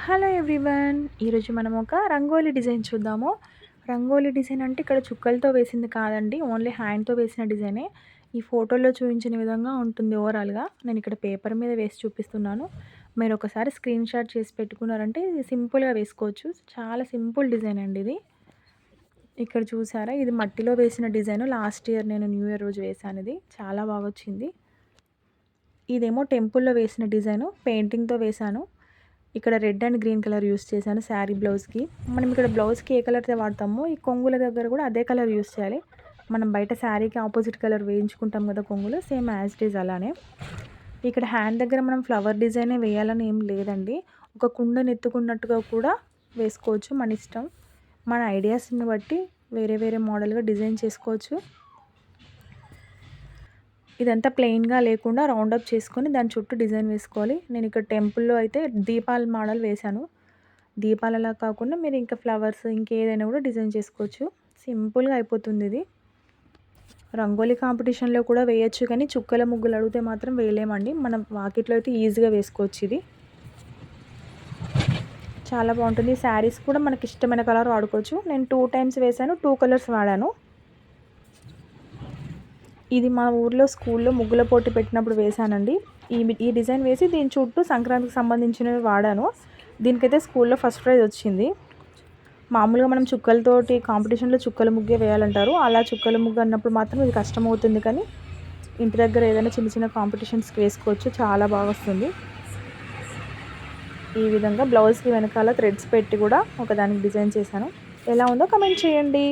Hello everyone. ఈరోజు మనం ఒక రంగోలీ డిజైన్ చూద్దాము. రంగోలీ డిజైన్ అంటే ఇక్కడ చుక్కలతో వేసింది కాదండి. ఓన్లీ హ్యాండ్‌తో వేసిన డిజైనే. ఈ ఫోటోలో చూపించిన విధంగా ఉంటుంది ఓవరాల్‌గా. నేను ఇక్కడ పేపర్ మీద వేసి చూపిస్తున్నాను. మీరు ఒకసారి స్క్రీన్ షాట్ చేసి పెట్టుకున్నారంటే ఇది సింపుల్‌గా వేసుకోవచ్చు. చాలా సింపుల్ డిజైన్ అండి ఇది. ఇక్కడ చూసారా, ఇది మట్టిలో వేసిన డిజైన్. లాస్ట్ ఇయర్ నేను న్యూ ఇయర్ రోజు వేశాను ఇది. చాలా బాగా వచ్చింది. ఇదేమో టెంపుల్‌లో వేసిన డిజైను. పెయింటింగ్‌తో వేశాను. ఇక్కడ red and green colour use చేశాను శారీ బ్లౌజ్కి. మనం ఇక్కడ బ్లౌజ్కి ఏ కలర్ అయితే వాడతామో ఈ కొంగుల దగ్గర కూడా అదే కలర్ యూస్ చేయాలి. మనం బయట శారీకి ఆపోజిట్ కలర్ వేయించుకుంటాం కదా కొంగులు, సేమ్ యాజ్ ఇట్ ఈజ్ అలానే. ఇక్కడ హ్యాండ్ దగ్గర మనం ఫ్లవర్ డిజైనే వేయాలని ఏం లేదండి. ఒక కుండను ఎత్తుకున్నట్టుగా కూడా వేసుకోవచ్చు, మన ఇష్టం. మన ఐడియాస్ని బట్టి వేరే వేరే మోడల్గా డిజైన్ చేసుకోవచ్చు. ఇదంతా ప్లెయిన్‌గా లేకుండా రౌండప్ చేసుకొని దాని చుట్టూ డిజైన్ వేసుకోవాలి. నేను ఇక్కడ టెంపుల్‌లో అయితే దీపాల మోడల్ వేశాను. దీపాలలా కాకుండా మీరు ఇంకా ఫ్లవర్స్ ఇంకేదైనా కూడా డిజైన్ చేసుకోవచ్చు. సింపుల్‌గా అయిపోతుంది ఇది. రంగోలీ కాంపిటీషన్‌లో కూడా వేయొచ్చు, కానీ చుక్కల ముగ్గులు అడిగితే మాత్రం వేయలేమండి. మనం వాకిట్లో అయితే ఈజీగా వేసుకోవచ్చు ఇది. చాలా బాగుంటుంది. శారీస్ కూడా మనకి ఇష్టమైన కలర్ వాడుకోవచ్చు. నేను 2 టైమ్స్ వేశాను, 2 కలర్స్ వాడాను. ఇది మా ఊర్లో స్కూల్లో ముగ్గుల పోటీ పెట్టినప్పుడు వేశానండి. ఈ డిజైన్ వేసి దీని చుట్టూ సంక్రాంతికి సంబంధించినవి వాడాను. దీనికైతే స్కూల్లో ఫస్ట్ ప్రైజ్ వచ్చింది. మామూలుగా మనం చుక్కలతోటి కాంపిటీషన్లో చుక్కల ముగ్గే వేయాలంటారు. అలా చుక్కల ముగ్గు అన్నప్పుడు మాత్రం ఇది కష్టమవుతుంది, కానీ ఇంటి దగ్గర ఏదైనా చిన్న చిన్న కాంపిటీషన్స్కి వేసుకోవచ్చు. చాలా బాగా వస్తుంది. ఈ విధంగా బ్లౌజ్కి వెనకాల థ్రెడ్స్ పెట్టి కూడా ఒకదానికి డిజైన్ చేశాను. ఎలా ఉందో కమెంట్ చేయండి.